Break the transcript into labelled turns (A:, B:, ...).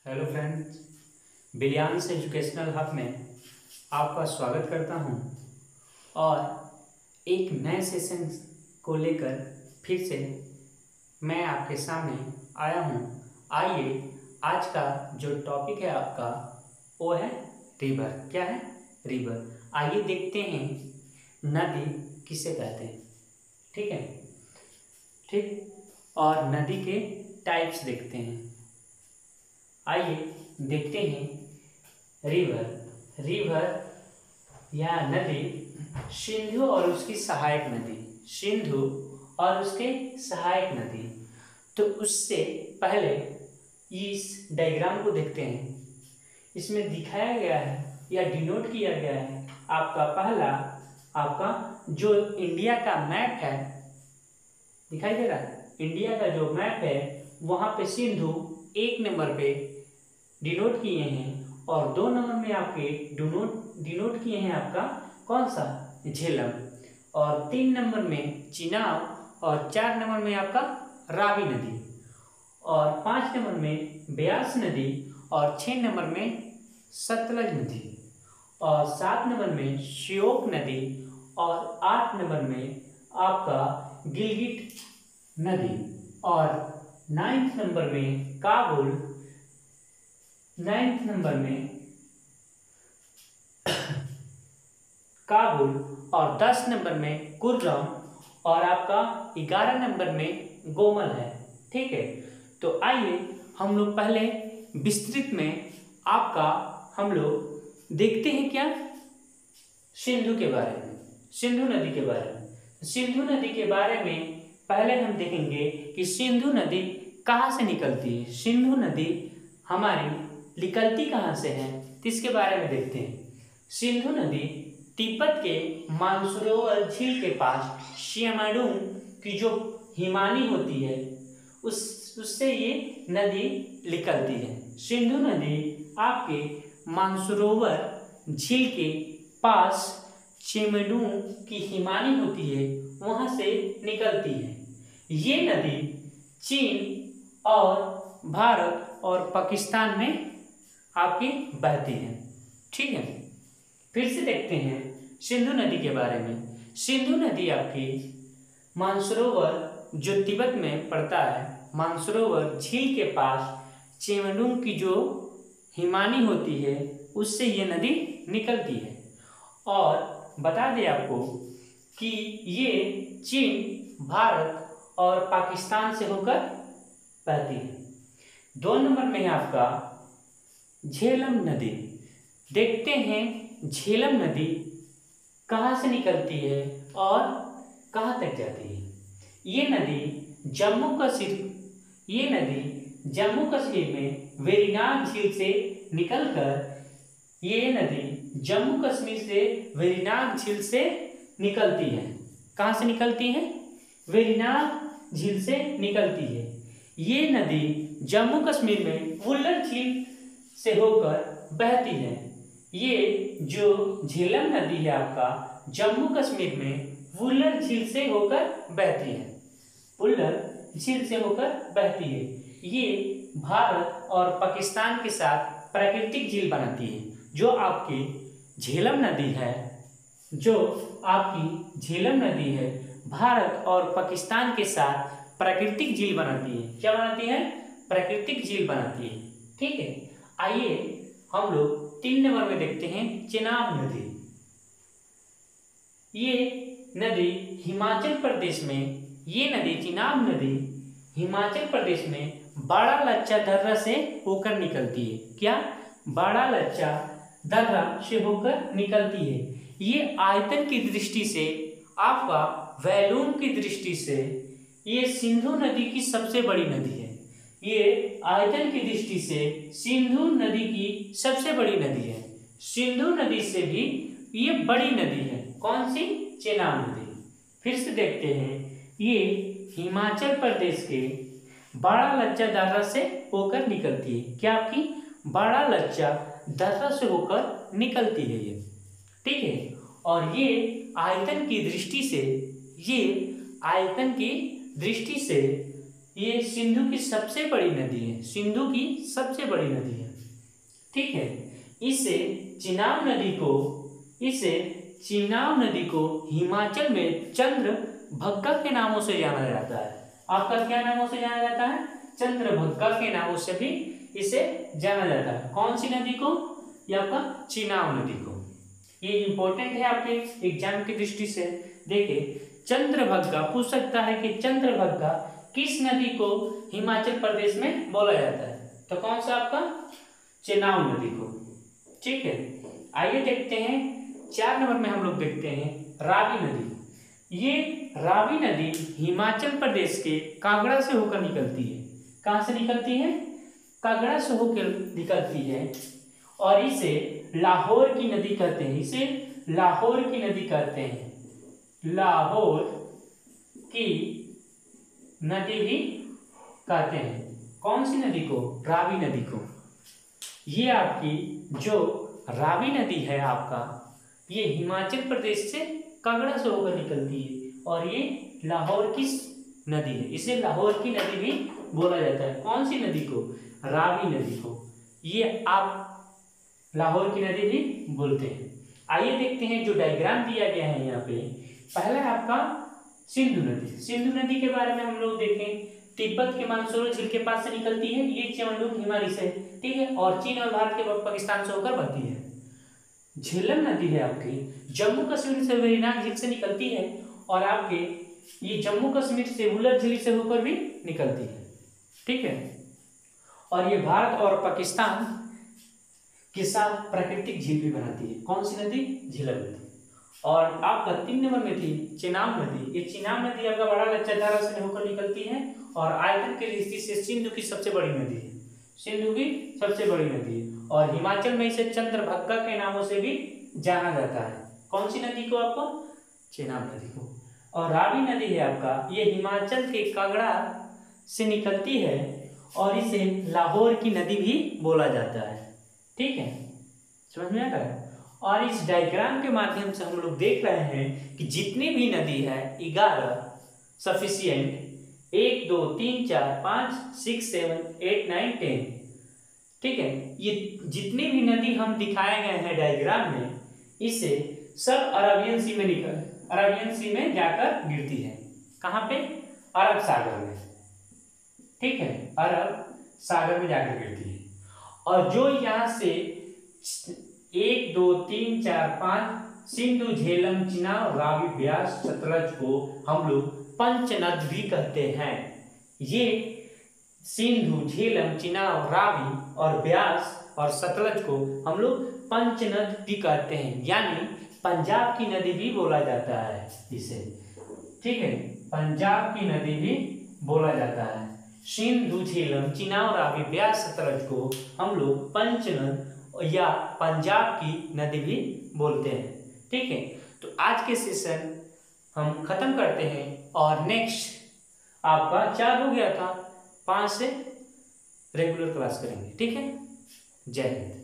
A: Hello friends, billions educational hub में आपका स्वागत करता हूं और एक नए सेशन को लेकर फिर से मैं आपके सामने आया हूं। आइए, आज का जो टॉपिक है आपका वो है रिवर। क्या है? रिवर। आइए देखते हैं नदी किसे कहते हैं। ठीक है, ठीक। और नदी के टाइप्स देखते हैं। आइए देखते हैं रिवर या नदी। सिंधु और उसकी सहायक नदी। सिंधु और उसके सहायक नदी। तो उससे पहले इस डायग्राम को देखते हैं। इसमें दिखाया गया है या डिनोट किया गया है आपका पहला, आपका जो इंडिया का मैप है, दिखाई दे रहा है। इंडिया का जो मैप है वहां पे सिंधु 1 नंबर पे डिनोट किए हैं और 2 नंबर में आपके डिनोट किए हैं आपका कौन सा? झेलम। और 3 नंबर में चिनाब और 4 नंबर में आपका रावी नदी और 5 नंबर में ब्यास नदी और 6 नंबर में सतलज नदी और 7 नंबर में श्योक नदी और 8 नंबर में आपका गिलगिट नदी और 9th नंबर में काबुल, 9th नंबर में काबुल और 10 नंबर में कुर्रम और आपका 11 नंबर में गोमल है। ठीक है, तो आइए हम लोग पहले विस्तृत में आपका हम लोग देखते हैं क्या सिंधु के बारे में, सिंधु नदी के बारे में। सिंधु नदी के बारे में पहले हम देखेंगे कि सिंधु नदी कहाँ से निकलती है। सिंधु नदी हमारी निकलती कहाँ से है, इसके बारे में देखते हैं। सिंधु नदी तिब्बत के मानसरोवर झील के पास सियामाडुंग की जो हिमानी होती है उससे ये नदी निकलती है। सिंधु नदी आपके मानसरोवर झील के पास चेमेडुंग की हिमानी होती है, वहां से निकलती है। ये नदी चीन और भारत और पाकिस्तान में आपकी बहती है। ठीक है, फिर से देखते हैं सिंधु नदी के बारे में। सिंधु नदी आपकी मानसरोवर जो तिब्बत में पड़ता है, मानसरोवर झील के पास चेमेडुंग की जो हिमानी होती है उससे ये नदी निकलती है। और बता दें आपको कि ये चीन, भारत और पाकिस्तान से होकर बहती है। 2 नंबर में है आपका झेलम नदी। देखते हैं झेलम नदी कहाँ से निकलती है और कहाँ तक जाती है। ये नदी जम्मू कश्मीर में वेरिनाग झील से निकलकर, ये नदी जम्मू कश्मीर से वेरिनाग झील से निकलती है। कहाँ से निकलती है? वेरिनाग झील से निकलती है। ये नदी जम्मू कश्मीर में वुल्लर झील से होकर बहती है। ये जो झेलम नदी है आपका जम्मू कश्मीर में वुल्लर झील से होकर बहती है। वुल्लर झील से होकर बहती है। ये भारत और पाकिस्तान के साथ प्राकृतिक झील बनाती है। जो आपकी झेलम नदी है, भारत और पाकिस्तान के साथ प्राकृतिक झील बनाती है। क्या बनाती है? प्राकृतिक झील बनाती है। ठीक है, आइए हम लोग 3 नंबर में देखते हैं चेनाब नदी। ये नदी हिमाचल प्रदेश में, चेनाब नदी हिमाचल प्रदेश में बाड़ा लच्चा दर्रा से होकर निकलती है। क्या? बाड़ा लच्चा दर्रा से होकर निकलती है। ये आयतन की दृष्टि से, आपका वॉल्यूम की दृष्टि से ये सिंधु नदी की सबसे बड़ी नदी है। ये आयतन की दृष्टि से सिंधु नदी की सबसे बड़ी नदी है। सिंधु नदी से भी ये बड़ी नदी है। कौन सी? चेनाब नदी। फिर से देखते हैं, ये हिमाचल प्रदेश के बाड़ा लच्चा दर्रा से होकर निकलती है। क्या आपकी? बाड़ा लच्चा दर्रा से होकर निकलती है ये। ठीक है, और ये आयतन की दृष्टि से ये सिंधु की सबसे बड़ी नदी है, सिंधु की सबसे बड़ी नदी है। ठीक है, इसे चिनाब नदी को हिमाचल में चंद्रभग्गा के नामों से जाना जाता है। आपका क्या नामों से जाना जाता है? चंद्रभग्गा के नामों से भी इसे जाना जाता है। कौन सी नदी को? ये आपका चिनाब नदी को। ये इंपॉर्टेंट है आपके एग्जाम की दृष्टि से। देखिए, चंद्रभग्गा पूछ सकता है कि चंद्रभग्गा किस नदी को हिमाचल प्रदेश में बोला जाता है? तो कौन सा आपका? चिनाब नदी को। ठीक है, आइए देखते हैं 4 नंबर में हम लोग देखते हैं रावी नदी। ये रावी नदी हिमाचल प्रदेश के कांगड़ा से होकर निकलती है। कहाँ से निकलती है? कांगड़ा से होकर निकलती है और इसे लाहौर की नदी कहते हैं। इसे लाहौर की नदी कहते हैं। लाहौर की नदी भी कहते हैं। कौन सी नदी को? रावी नदी को। ये आपकी जो रावी नदी है आपका, ये हिमाचल प्रदेश से कांगड़ा से होकर निकलती है और ये लाहौर की नदी है। इसे लाहौर की नदी भी बोला जाता है। कौन सी नदी को? रावी नदी को। ये आप लाहौर की नदी भी बोलते हैं। आइए देखते हैं जो डायग्राम दिया गया है यहाँ पे। पहला है आपका सिंधु नदी। सिंधु नदी के बारे में हम लोग देखें, तिब्बत के मानसरोवर झील के पास से निकलती है। ये चेमनडुंग हिमालय से, ठीक है, और चीन और भारत के पाकिस्तान से होकर बहती है। झेलम नदी है आपकी जम्मू कश्मीर से वेरीनाग झील से निकलती है और आपके ये जम्मू कश्मीर से वुलर झील से होकर भी निकलती है। ठीक है, और ये भारत और पाकिस्तान के साथ प्राकृतिक झील भी बनाती है। कौन सी नदी? झेलम नदी। और आपका 3 नंबर में थी चिनाब नदी। ये चिनाब नदी आपका बड़ा लच्छाधारा से होकर निकलती है और आयतन की दृष्टि से सिंधु की सबसे बड़ी नदी है। सिंधु की सबसे बड़ी नदी है और हिमाचल में इसे चंद्रभग्गा के नामों से भी जाना जाता है। कौन सी नदी को? आपको चिनाब नदी को। और रावी नदी है आपका, ये हिमाचल के कांगड़ा से निकलती है और इसे लाहौर की नदी भी बोला जाता है। ठीक है, समझ में आ रहा है? और इस डायग्राम के माध्यम से हम लोग देख रहे हैं कि जितनी भी नदी है 11 सफिशिएंट, 1 2 3 4 5 6 7 8 9 10। ठीक है, ये जितनी भी नदी हम दिखाए गए हैं डायग्राम में, इसे सब अरबियन सी में जाकर गिरती है। कहाँ पे? अरब सागर में। ठीक है, अरब सागर में जाकर गिरती है। और जो यहाँ से 1 2 3 4 5 सिंधु, झेलम, चिनाब, रावी, ब्यास, सतलज को हम लोग पंचनद भी कहते हैं। ये सिंधु, झेलम, चिनाब, रावी और ब्यास और सतलज को हम लोग पंचनद भी कहते हैं, यानी पंजाब की नदी भी बोला जाता है इसे। ठीक है, पंजाब की नदी भी बोला जाता है। सिंधु, झेलम, चिनाब, रावी, ब्यास, सतलज को हम लोग पंचनद या पंजाब की नदी भी बोलते हैं। ठीक है, तो आज के सेशन हम खत्म करते हैं और नेक्स्ट आपका 4 हो गया था, 5 से रेगुलर क्लास करेंगे। ठीक है, जय हिंद।